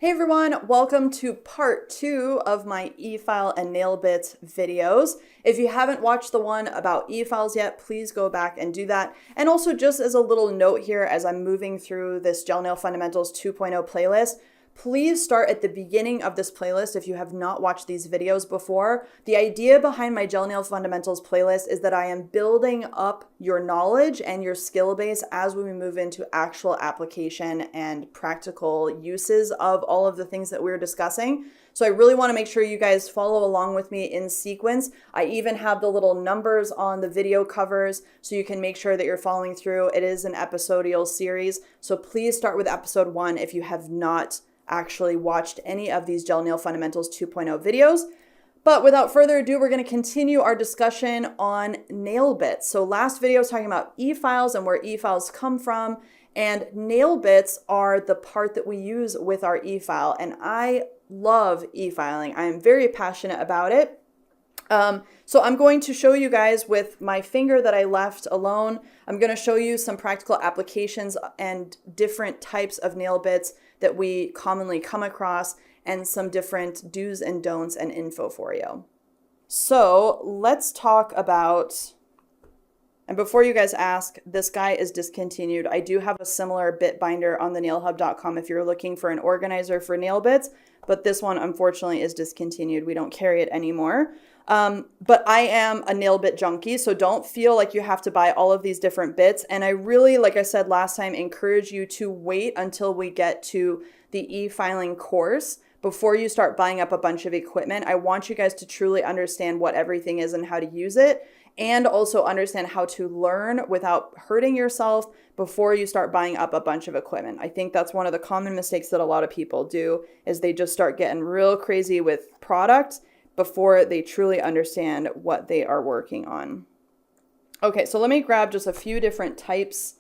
Hey everyone, welcome to part 2 of my e-file and nail bits videos. If you haven't watched the one about e-files yet, please go back and do that. And also just as a little note here as I'm moving through this Gel Nail Fundamentals 2.0 playlist, please start at the beginning of this playlist if you have not watched these videos before. The idea behind my Gel Nail Fundamentals playlist is that I am building up your knowledge and your skill base as we move into actual application and practical uses of all of the things that we're discussing. So I really want to make sure you guys follow along with me in sequence. I even have the little numbers on the video covers so you can make sure that you're following through. It is an episodial series, so please start with episode 1 if you have not actually watched any of these Gel Nail Fundamentals 2.0 videos. But without further ado, we're going to continue our discussion on nail bits. So last video I was talking about e-files and where e-files come from, and nail bits are the part that we use with our e-file, and I love e-filing. I am very passionate about it. So I'm going to show you guys with my finger that I left alone. I'm going to show you some practical applications and different types of nail bits that we commonly come across and some different do's and don'ts and info for you. So let's talk about, and before you guys ask, this guy is discontinued. I do have a similar bit binder on thenailhub.com if you're looking for an organizer for nail bits, but this one unfortunately is discontinued. We don't carry it anymore. But I am a nail bit junkie, so don't feel like you have to buy all of these different bits. And I really, like I said last time, encourage you to wait until we get to the e-filing course before you start buying up a bunch of equipment. I want you guys to truly understand what everything is and how to use it, and also understand how to learn without hurting yourself before you start buying up a bunch of equipment. I think that's one of the common mistakes that a lot of people do, is they just start getting real crazy with product before they truly understand what they are working on. Okay, so let me grab just a few different types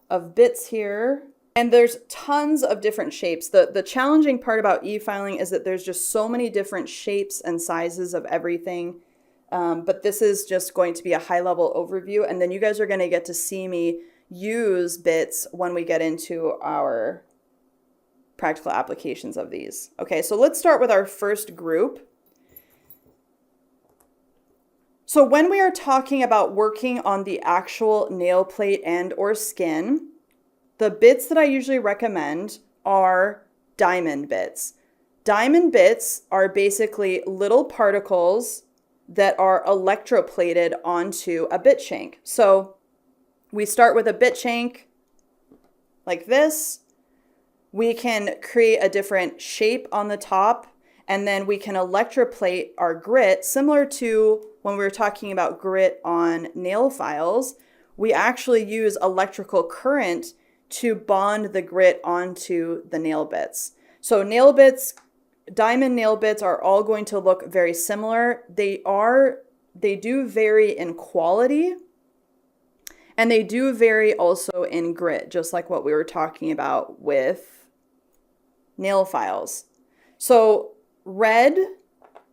of bits here. And there's tons of different shapes. The challenging part about e-filing is that there's just so many different shapes and sizes of everything. But this is just going to be a high-level overview, and then you guys are going to get to see me use bits when we get into our practical applications of these. Okay, so let's start with our first group. So when we are talking about working on the actual nail plate and or skin, the bits that I usually recommend are diamond bits. Diamond bits are basically little particles that are electroplated onto a bit shank. So we start with a bit shank like this. We can create a different shape on the top, and then we can electroplate our grit, similar to when we were talking about grit on nail files. We actually use electrical current to bond the grit onto the nail bits. So nail bits, diamond nail bits are all going to look very similar. They do vary in quality, and they do vary also in grit, just like what we were talking about with nail files. So red,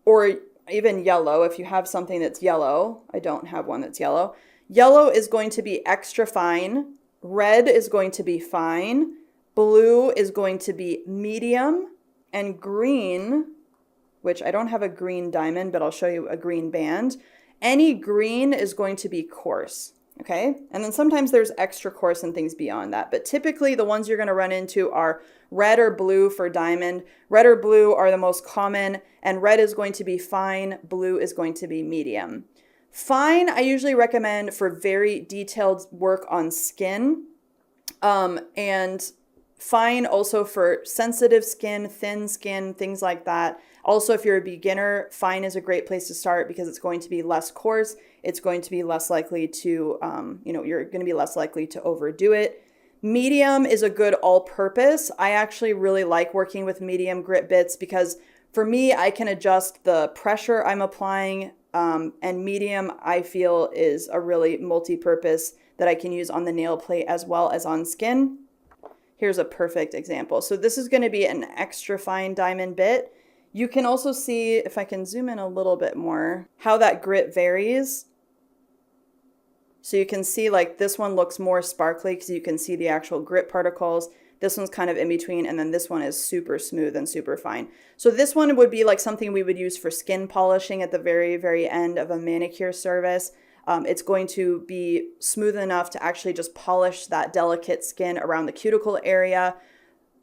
or even yellow, if you have something that's yellow, I don't have one that's yellow. Yellow is going to be extra fine. Red is going to be fine. Blue is going to be medium. And green, which I don't have a green diamond, but I'll show you a green band. Any green is going to be coarse, okay? And then sometimes there's extra coarse and things beyond that. But typically the ones you're going to run into are red or blue for diamond. Red or blue are the most common, and red is going to be fine. Blue is going to be medium. Fine, I usually recommend for very detailed work on skin, and fine also for sensitive skin, thin skin, things like that. Also, if you're a beginner, fine is a great place to start because it's going to be less coarse. It's going to be less likely to, you're going to be less likely to overdo it. Medium is a good all-purpose. I actually really like working with medium grit bits because for me, I can adjust the pressure I'm applying, and medium I feel is a really multi-purpose that I can use on the nail plate as well as on skin. Here's a perfect example. So this is going to be an extra fine diamond bit. You can also see, if I can zoom in a little bit more, how that grit varies. So you can see like this one looks more sparkly because you can see the actual grit particles. This one's kind of in between, and then this one is super smooth and super fine. So this one would be like something we would use for skin polishing at the very, very end of a manicure service. It's going to be smooth enough to actually just polish that delicate skin around the cuticle area.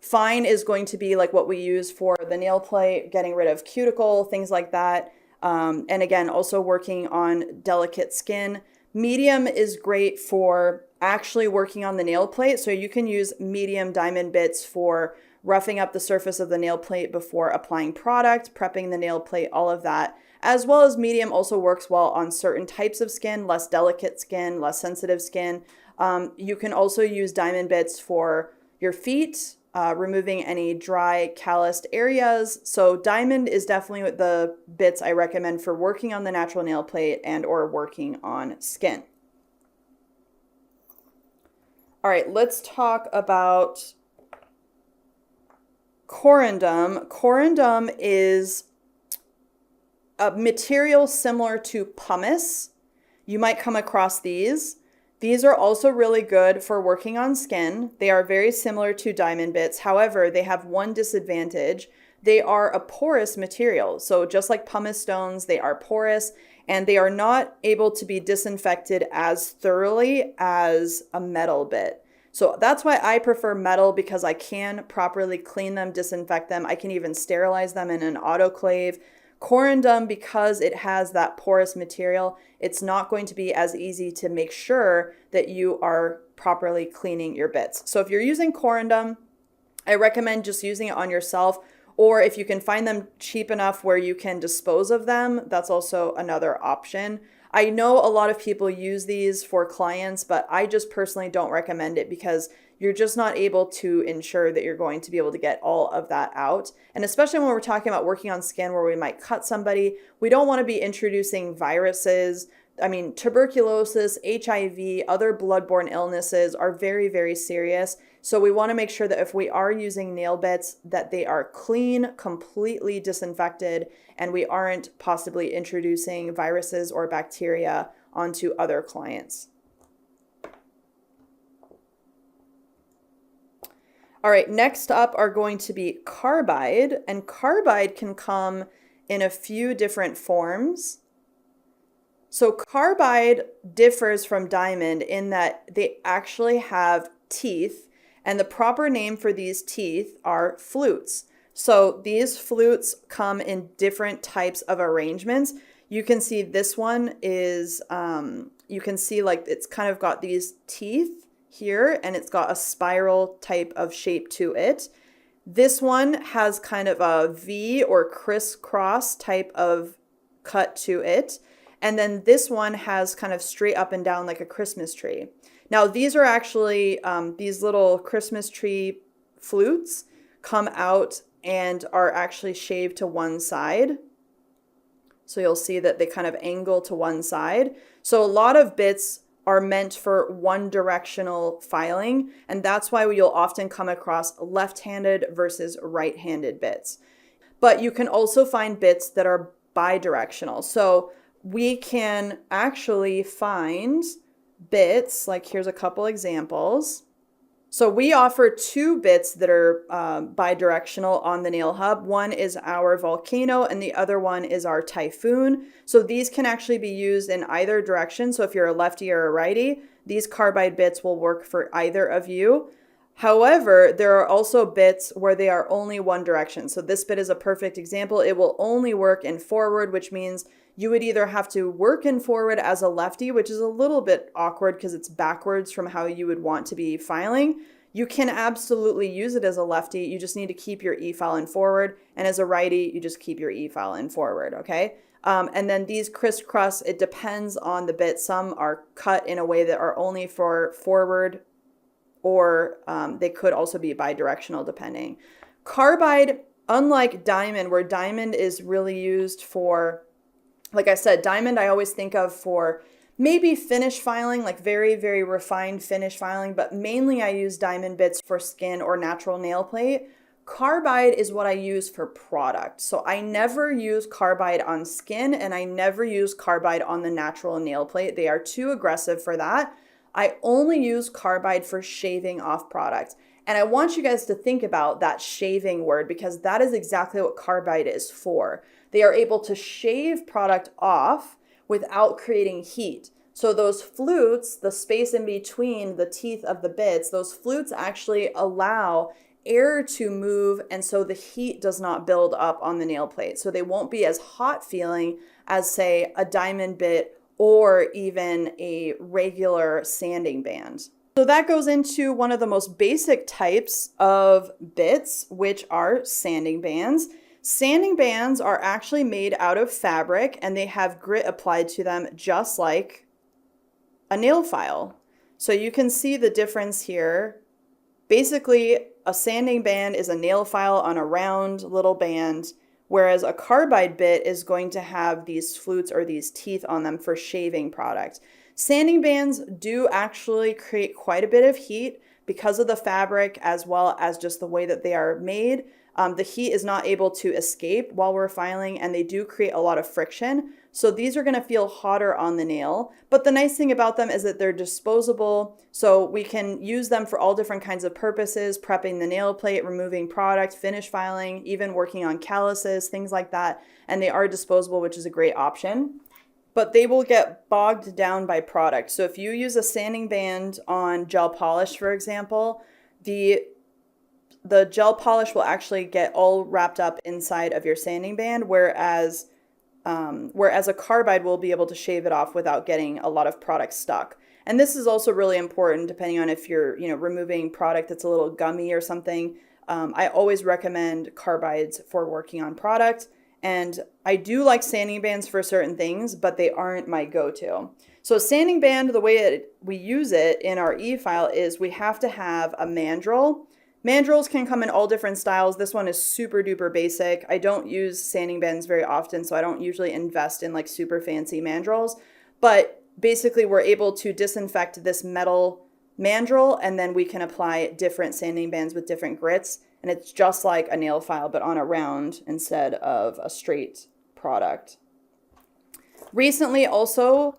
Fine is going to be like what we use for the nail plate, getting rid of cuticle, things like that. And again, also working on delicate skin. Medium is great for actually working on the nail plate. So you can use medium diamond bits for roughing up the surface of the nail plate before applying product, prepping the nail plate, all of that. As well as medium also works well on certain types of skin, less delicate skin, less sensitive skin. You can also use diamond bits for your feet, removing any dry, calloused areas. So diamond is definitely the bits I recommend for working on the natural nail plate and or working on skin. All right, let's talk about Corundum. Corundum is a material similar to pumice. You might come across these. These are also really good for working on skin. They are very similar to diamond bits. However, they have one disadvantage. They are a porous material. So just like pumice stones, they are porous and they are not able to be disinfected as thoroughly as a metal bit. So that's why I prefer metal, because I can properly clean them, disinfect them. I can even sterilize them in an autoclave. Corundum, because it has that porous material, it's not going to be as easy to make sure that you are properly cleaning your bits. So if you're using Corundum, I recommend just using it on yourself, or if you can find them cheap enough where you can dispose of them, that's also another option. I know a lot of people use these for clients, but I just personally don't recommend it because you're just not able to ensure that you're going to be able to get all of that out. And especially when we're talking about working on skin where we might cut somebody, we don't want to be introducing viruses. I mean, tuberculosis, HIV, other bloodborne illnesses are very, very serious. So we want to make sure that if we are using nail bits, that they are clean, completely disinfected, and we aren't possibly introducing viruses or bacteria onto other clients. All right, next up are going to be Carbide, and Carbide can come in a few different forms. So Carbide differs from diamond in that they actually have teeth, and the proper name for these teeth are flutes. So these flutes come in different types of arrangements. You can see this one is, you can see like it's kind of got these teeth here, and it's got a spiral type of shape to it. This one has kind of a V or crisscross type of cut to it. And then this one has kind of straight up and down like a Christmas tree. Now these are actually, these little Christmas tree flutes come out and are actually shaved to one side. So you'll see that they kind of angle to one side. So a lot of bits are meant for one directional filing, and that's why you'll often come across left-handed versus right-handed bits. But you can also find bits that are bidirectional. So we can actually find bits, like here's a couple examples. So we offer two bits that are bidirectional on the nail hub. One is our volcano and the other one is our typhoon. So these can actually be used in either direction. So if you're a lefty or a righty, these carbide bits will work for either of you. However, there are also bits where they are only one direction. So this bit is a perfect example. It will only work in forward, which means you would either have to work in forward as a lefty, which is a little bit awkward because it's backwards from how you would want to be filing. You can absolutely use it as a lefty. You just need to keep your e-file in forward. And as a righty, you just keep your e-file in forward, okay? And then these crisscross, it depends on the bit. Some are cut in a way that are only for forward, or they could also be bidirectional depending. Carbide, unlike diamond, where diamond is really used for, like I said, diamond I always think of for maybe finish filing, like very, very refined finish filing, but mainly I use diamond bits for skin or natural nail plate. Carbide is what I use for product. So I never use carbide on skin and I never use carbide on the natural nail plate. They are too aggressive for that. I only use carbide for shaving off product. And I want you guys to think about that shaving word, because that is exactly what carbide is for. They are able to shave product off without creating heat. So those flutes, the space in between the teeth of the bits, those flutes actually allow air to move, and so the heat does not build up on the nail plate. So they won't be as hot feeling as, say, a diamond bit or even a regular sanding band. So that goes into one of the most basic types of bits, which are sanding bands. Sanding bands are actually made out of fabric, and they have grit applied to them just like a nail file. So you can see the difference here. Basically, a sanding band is a nail file on a round little band, whereas a carbide bit is going to have these flutes or these teeth on them for shaving product. Sanding bands do actually create quite a bit of heat because of the fabric, as well as just the way that they are made. The heat is not able to escape while we're filing, and they do create a lot of friction. So these are going to feel hotter on the nail. But the nice thing about them is that they're disposable. So we can use them for all different kinds of purposes: prepping the nail plate, removing product, finish filing, even working on calluses, things like that. And they are disposable, which is a great option. But they will get bogged down by product. So if you use a sanding band on gel polish, for example, the gel polish will actually get all wrapped up inside of your sanding band, whereas a carbide will be able to shave it off without getting a lot of product stuck. And this is also really important depending on if you're, removing product that's a little gummy or something. I always recommend carbides for working on product. And I do like sanding bands for certain things, but they aren't my go-to. So a sanding band, the way we use it in our e-file is we have to have a mandrel. Mandrels can come in all different styles. This one is super duper basic. I don't use sanding bands very often, so I don't usually invest in like super fancy mandrels. But basically we're able to disinfect this metal mandrel, and then we can apply different sanding bands with different grits. And it's just like a nail file, but on a round instead of a straight product. Recently also,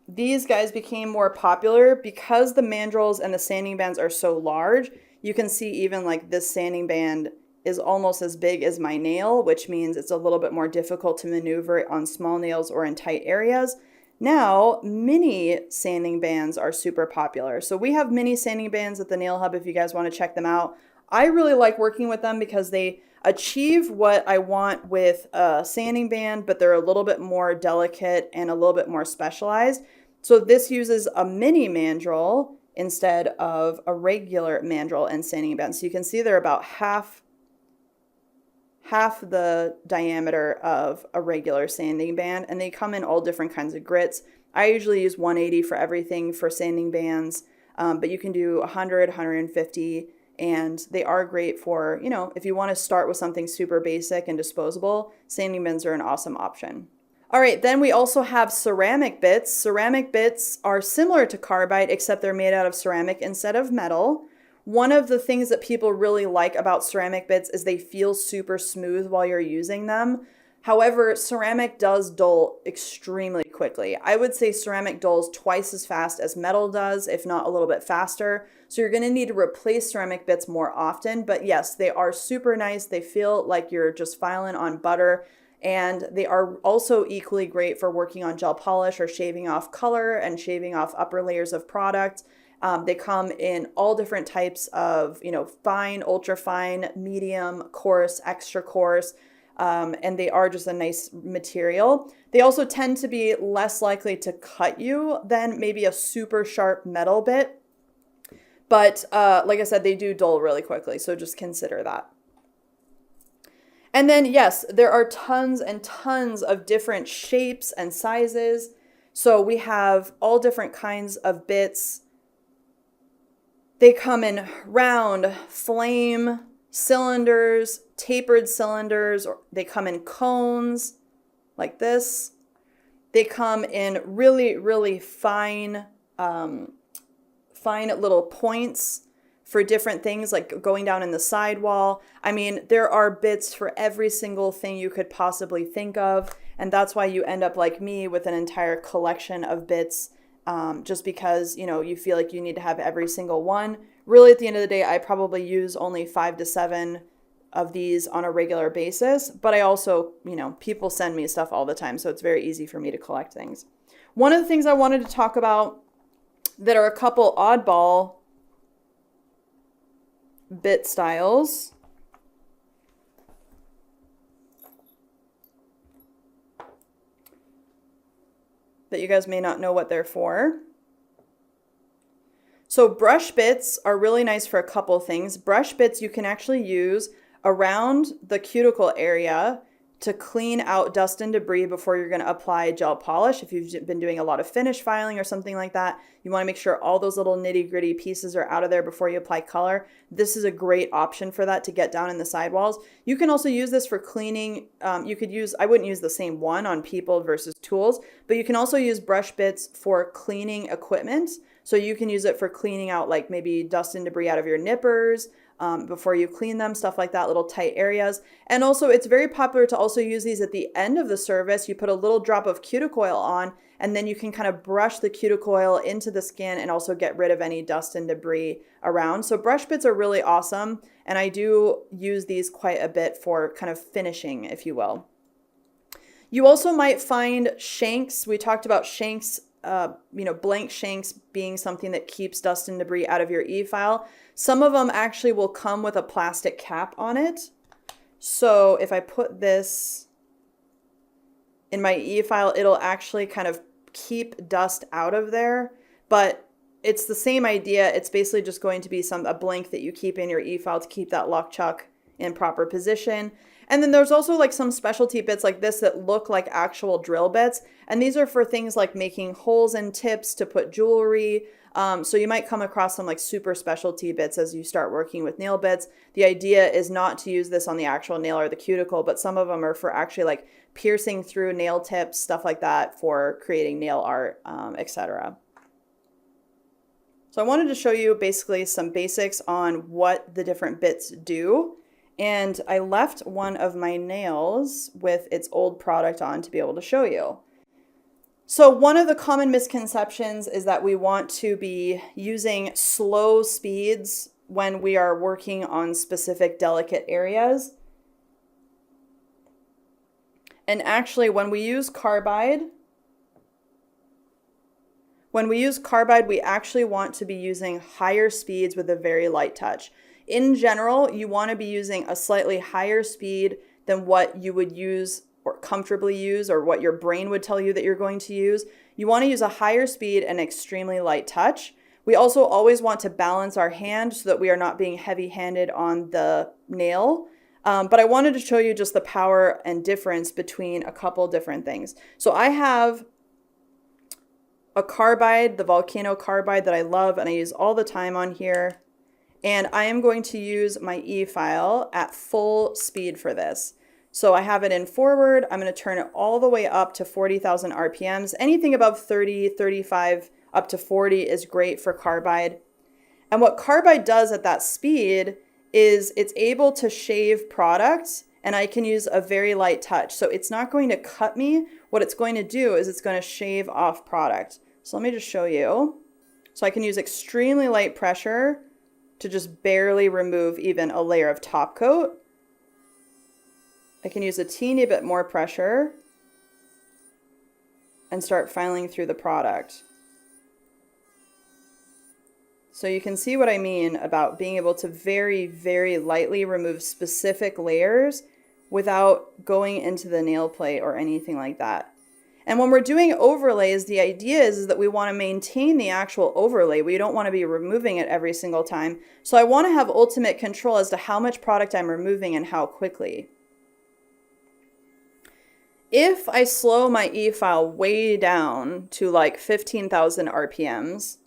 these guys became more popular because the mandrels and the sanding bands are so large. You can see even like this sanding band is almost as big as my nail, which means it's a little bit more difficult to maneuver on small nails or in tight areas. Now, mini sanding bands are super popular. So we have mini sanding bands at the Nail Hub if you guys want to check them out. I really like working with them because they achieve what I want with a sanding band, but they're a little bit more delicate and a little bit more specialized. So this uses a mini mandrel instead of a regular mandrel and sanding band. So you can see they're about half the diameter of a regular sanding band, and they come in all different kinds of grits. I usually use 180 for everything for sanding bands, but you can do 100, 150, and they are great for, if you want to start with something super basic and disposable, sanding bands are an awesome option. All right, then we also have ceramic bits. Ceramic bits are similar to carbide, except they're made out of ceramic instead of metal. One of the things that people really like about ceramic bits is they feel super smooth while you're using them. However, ceramic does dull extremely quickly. I would say ceramic dulls twice as fast as metal does, if not a little bit faster. So you're going to need to replace ceramic bits more often. But yes, they are super nice. They feel like you're just filing on butter. And they are also equally great for working on gel polish or shaving off color and shaving off upper layers of product. They come in all different types of, fine, ultra fine, medium, coarse, extra coarse, and they are just a nice material. They also tend to be less likely to cut you than maybe a super sharp metal bit. But like I said, they do dull really quickly, so just consider that. And then, yes, there are tons and tons of different shapes and sizes. So we have all different kinds of bits. They come in round, flame, cylinders, tapered cylinders, or they come in cones like this. They come in really, really fine little points for different things, like going down in the sidewall. I mean, there are bits for every single thing you could possibly think of. And that's why you end up like me with an entire collection of bits, just because, you feel like you need to have every single one. Really, at the end of the day, I probably use only 5 to 7 of these on a regular basis, but I also, people send me stuff all the time, so it's very easy for me to collect things. One of the things I wanted to talk about that are a couple oddball bit styles. That you guys may not know what they're for. So brush bits are really nice for a couple things. Brush bits you can actually use around the cuticle area to clean out dust and debris before you're going to apply gel polish. If you've been doing a lot of finish filing or something like that, you want to make sure all those little nitty gritty pieces are out of there before you apply color. This is a great option for that to get down in the sidewalls. You can also use this for cleaning. I wouldn't use the same one on people versus tools, but you can also use brush bits for cleaning equipment. So you can use it for cleaning out like maybe dust and debris out of your nippers, before you clean them, stuff like that, little tight areas. And also it's very popular to also use these at the end of the service. You put a little drop of cuticle oil on, and then you can kind of brush the cuticle oil into the skin and also get rid of any dust and debris around. So brush bits are really awesome. And I do use these quite a bit for kind of finishing, if you will. You also might find shanks. We talked about shanks, blank shanks being something that keeps dust and debris out of your e-file. Some of them actually will come with a plastic cap on it. So if I put this in my e-file, it'll actually kind of keep dust out of there, but it's the same idea. It's basically just going to be a blank that you keep in your e-file to keep that lock chuck in proper position. And then there's also like some specialty bits like this that look like actual drill bits. And these are for things like making holes in tips to put jewelry. So you might come across some like super specialty bits as you start working with nail bits. The idea is not to use this on the actual nail or the cuticle, but some of them are for actually like piercing through nail tips, stuff like that, for creating nail art, etc. So I wanted to show you basically some basics on what the different bits do. And I left one of my nails with its old product on to be able to show you. So one of the common misconceptions is that we want to be using slow speeds when we are working on specific delicate areas. And actually, when we use carbide, we actually want to be using higher speeds with a very light touch. In general, you want to be using a slightly higher speed than what you would use or comfortably use, or what your brain would tell you that you're going to use. You want to use a higher speed and extremely light touch. We also always want to balance our hand so that we are not being heavy-handed on the nail. But I wanted to show you just the power and difference between a couple different things. So I have a carbide, the Volcano carbide that I love and I use all the time on here. And I am going to use my e-file at full speed for this. So I have it in forward. I'm going to turn it all the way up to 40,000 RPMs. Anything above 30, 35, up to 40 is great for carbide. And what carbide does at that speed is it's able to shave products, and I can use a very light touch. So it's not going to cut me. What it's going to do is it's going to shave off product. So let me just show you. So I can use extremely light pressure to just barely remove even a layer of top coat. I can use a teeny bit more pressure and start filing through the product. So you can see what I mean about being able to very, very lightly remove specific layers without going into the nail plate or anything like that. And when we're doing overlays, the idea is that we want to maintain the actual overlay. We don't want to be removing it every single time. So I want to have ultimate control as to how much product I'm removing and how quickly. If I slow my e-file way down to like 15,000 RPMs,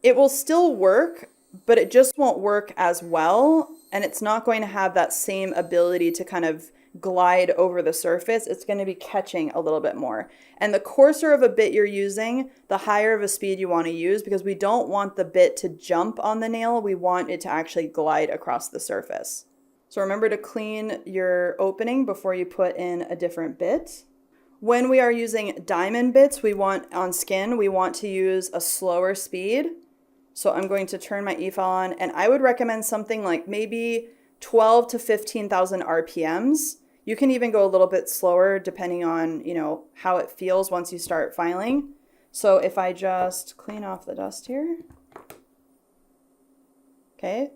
it will still work, but it just won't work as well. And it's not going to have that same ability to kind of glide over the surface. It's going to be catching a little bit more. And the coarser of a bit you're using, the higher of a speed you want to use, because we don't want the bit to jump on the nail. We want it to actually glide across the surface. So remember to clean your opening before you put in a different bit. When we are using diamond bits, on skin, we want to use a slower speed. So I'm going to turn my e-file on, and I would recommend something like maybe 12 to 15,000 RPMs. You can even go a little bit slower depending on, you know, how it feels once you start filing. So if I just clean off the dust here. Okay.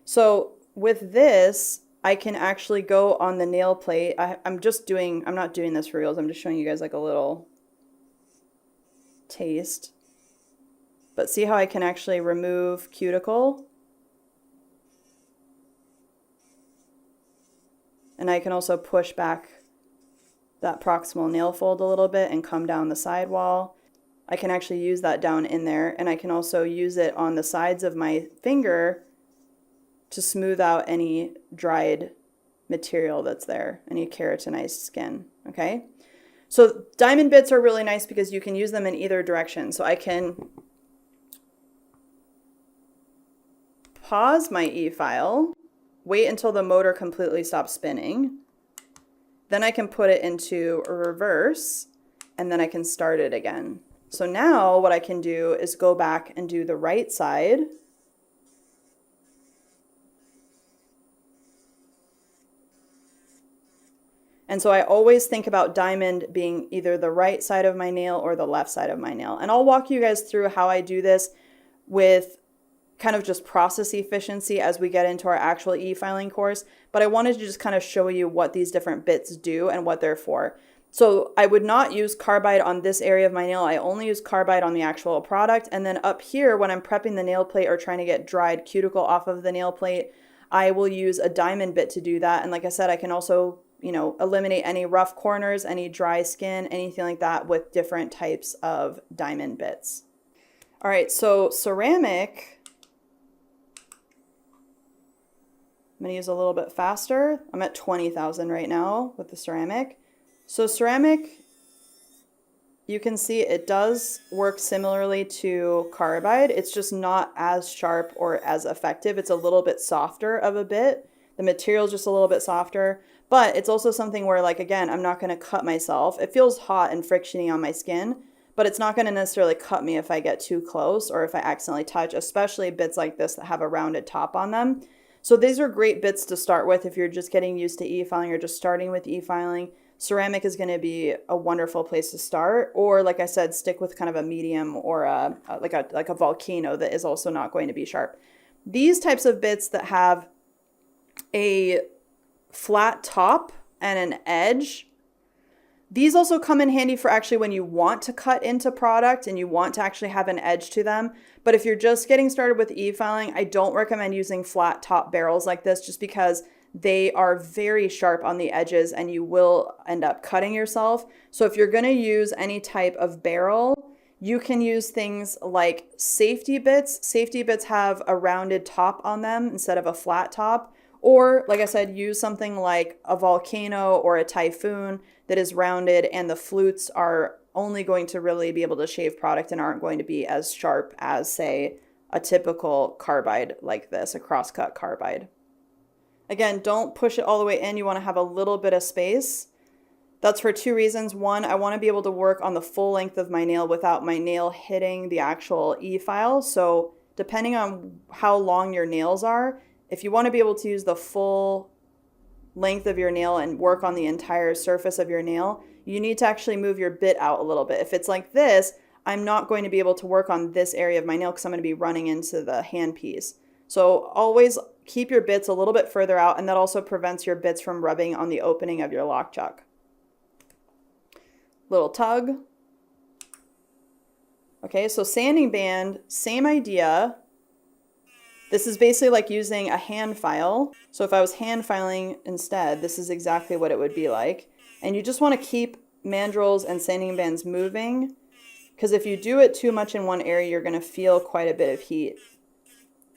So with this, I can actually go on the nail plate. I'm not doing this for reals. I'm just showing you guys like a little taste. But see how I can actually remove cuticle? And I can also push back that proximal nail fold a little bit and come down the side wall. I can actually use that down in there, and I can also use it on the sides of my finger to smooth out any dried material that's there, any keratinized skin, okay? So diamond bits are really nice because you can use them in either direction. So I can pause my e-file, wait until the motor completely stops spinning. Then I can put it into reverse, and then I can start it again. So now what I can do is go back and do the right side. And so I always think about diamond being either the right side of my nail or the left side of my nail. And I'll walk you guys through how I do this with kind of just process efficiency as we get into our actual e-filing course. But I wanted to just kind of show you what these different bits do and what they're for. So I would not use carbide on this area of my nail. I only use carbide on the actual product. And then up here, when I'm prepping the nail plate or trying to get dried cuticle off of the nail plate, I will use a diamond bit to do that. And like I said, I can also, you know, eliminate any rough corners, any dry skin, anything like that with different types of diamond bits. All right, so ceramic, I'm going to use a little bit faster. I'm at 20,000 right now with the ceramic. So ceramic, you can see it does work similarly to carbide. It's just not as sharp or as effective. It's a little bit softer of a bit. The material is just a little bit softer, but it's also something where, like, again, I'm not going to cut myself. It feels hot and frictiony on my skin, but it's not going to necessarily cut me if I get too close or if I accidentally touch, especially bits like this that have a rounded top on them. So these are great bits to start with if you're just getting used to e-filing or just starting with e-filing. Ceramic is going to be a wonderful place to start, or like I said, stick with kind of a medium or like a volcano that is also not going to be sharp. These types of bits that have a flat top and an edge, these also come in handy for actually when you want to cut into product and you want to actually have an edge to them. But if you're just getting started with e-filing, I don't recommend using flat top barrels like this just because they are very sharp on the edges and you will end up cutting yourself. So if you're going to use any type of barrel, you can use things like safety bits. Safety bits have a rounded top on them instead of a flat top. Or, like I said, use something like a volcano or a typhoon that is rounded, and the flutes are only going to really be able to shave product and aren't going to be as sharp as, say, a typical carbide like this, a crosscut carbide. Again, don't push it all the way in. You want to have a little bit of space. That's for two reasons. One, I want to be able to work on the full length of my nail without my nail hitting the actual e-file. So depending on how long your nails are, if you want to be able to use the full length of your nail and work on the entire surface of your nail, you need to actually move your bit out a little bit. If it's like this, I'm not going to be able to work on this area of my nail because I'm going to be running into the handpiece. So always keep your bits a little bit further out, and that also prevents your bits from rubbing on the opening of your lock chuck. Little tug. Okay, so sanding band, same idea. This is basically like using a hand file. So if I was hand filing instead, this is exactly what it would be like. And you just want to keep mandrels and sanding bands moving, because if you do it too much in one area, you're going to feel quite a bit of heat.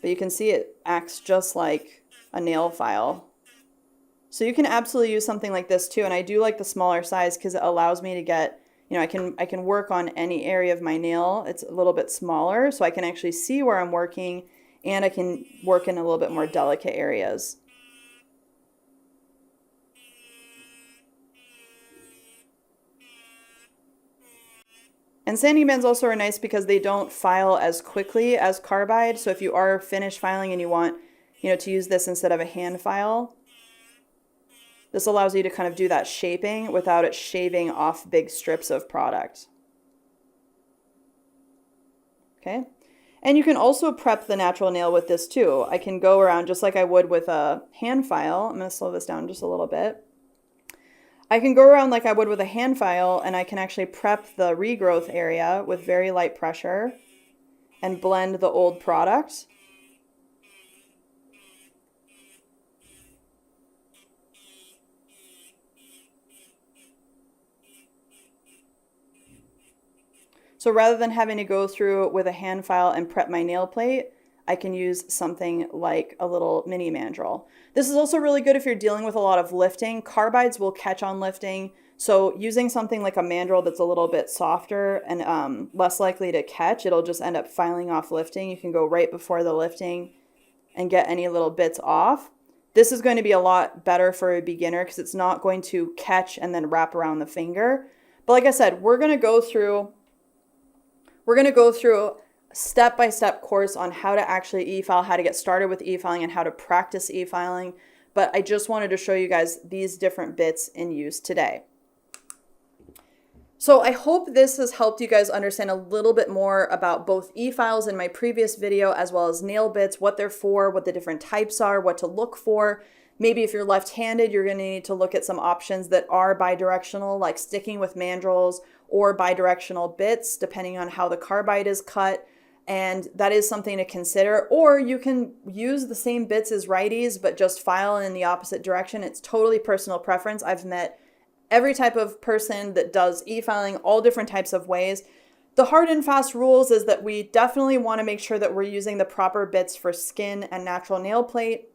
But you can see it acts just like a nail file. So you can absolutely use something like this too. And I do like the smaller size because it allows me to get, you know, I can work on any area of my nail. It's a little bit smaller, so I can actually see where I'm working, and I can work in a little bit more delicate areas. And sanding bands also are nice because they don't file as quickly as Carbide. So if you are finished filing and you want, to use this instead of a hand file, this allows you to kind of do that shaping without it shaving off big strips of product. Okay. And you can also prep the natural nail with this too. I can go around just like I would with a hand file. I'm going to slow this down just a little bit. I can go around like I would with a hand file, and I can actually prep the regrowth area with very light pressure and blend the old product. So rather than having to go through with a hand file and prep my nail plate, I can use something like a little mini mandrel. This is also really good if you're dealing with a lot of lifting. Carbides will catch on lifting. So using something like a mandrel that's a little bit softer and less likely to catch, it'll just end up filing off lifting. You can go right before the lifting and get any little bits off. This is going to be a lot better for a beginner because it's not going to catch and then wrap around the finger. But like I said, we're going to go through a step-by-step course on how to actually e-file, how to get started with e-filing, and how to practice e-filing. But I just wanted to show you guys these different bits in use today. So I hope this has helped you guys understand a little bit more about both e-files in my previous video, as well as nail bits, what they're for, what the different types are, what to look for. Maybe if you're left-handed, you're going to need to look at some options that are bidirectional, like sticking with mandrels or bidirectional bits, depending on how the carbide is cut. And that is something to consider. Or you can use the same bits as righties, but just file in the opposite direction. It's totally personal preference. I've met every type of person that does e-filing, all different types of ways. The hard and fast rules is that we definitely want to make sure that we're using the proper bits for skin and natural nail plate,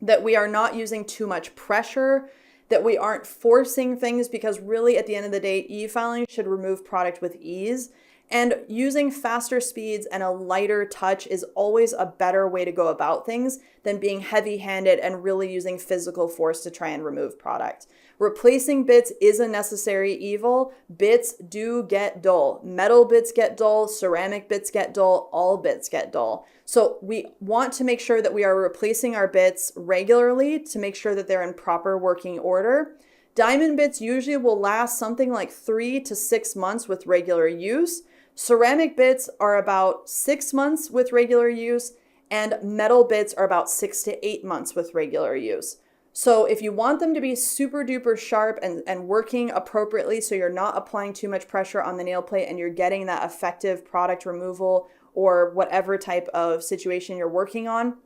that we are not using too much pressure, that we aren't forcing things, because really at the end of the day, e-filing should remove product with ease. And using faster speeds and a lighter touch is always a better way to go about things than being heavy-handed and really using physical force to try and remove product. Replacing bits is a necessary evil. Bits do get dull. Metal bits get dull, ceramic bits get dull, all bits get dull. So we want to make sure that we are replacing our bits regularly to make sure that they're in proper working order. Diamond bits usually will last something like 3 to 6 months with regular use. Ceramic bits are about 6 months with regular use, and metal bits are about 6 to 8 months with regular use. So if you want them to be super duper sharp and working appropriately, so you're not applying too much pressure on the nail plate and you're getting that effective product removal or whatever type of situation you're working on,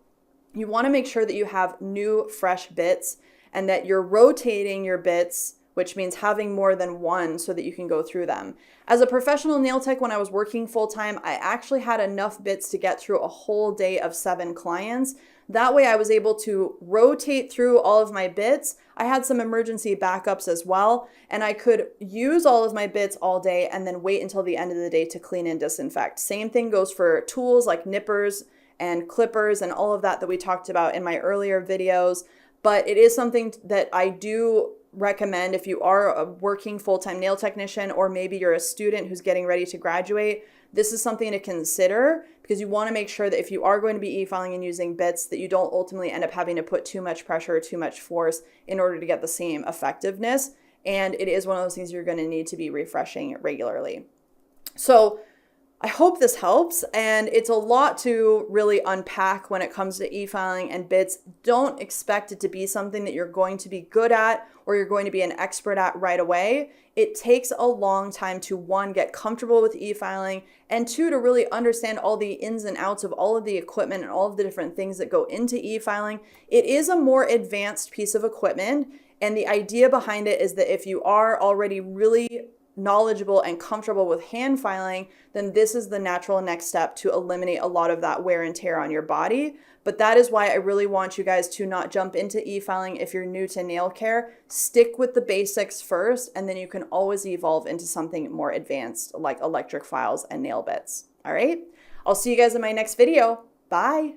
you want to make sure that you have new, fresh bits and that you're rotating your bits, which means having more than one so that you can go through them. As a professional nail tech, when I was working full-time, I actually had enough bits to get through a whole day of 7 clients. That way I was able to rotate through all of my bits. I had some emergency backups as well, and I could use all of my bits all day and then wait until the end of the day to clean and disinfect. Same thing goes for tools like nippers and clippers and all of that we talked about in my earlier videos. But it is something that I do recommend if you are a working full-time nail technician, or maybe you're a student who's getting ready to graduate. This is something to consider, because you want to make sure that if you are going to be e-filing and using bits, that you don't ultimately end up having to put too much pressure or too much force in order to get the same effectiveness. And it is one of those things you're going to need to be refreshing regularly. So I hope this helps, and it's a lot to really unpack when it comes to e-filing and bits. Don't expect it to be something that you're going to be good at or you're going to be an expert at right away. It takes a long time to, 1, get comfortable with e-filing, and 2, to really understand all the ins and outs of all of the equipment and all of the different things that go into e-filing. It is a more advanced piece of equipment, and the idea behind it is that if you are already really knowledgeable and comfortable with hand filing, then this is the natural next step to eliminate a lot of that wear and tear on your body. But that is why I really want you guys to not jump into e-filing if you're new to nail care. Stick with the basics first, and then you can always evolve into something more advanced like electric files and nail bits. All right, I'll see you guys in my next video. Bye.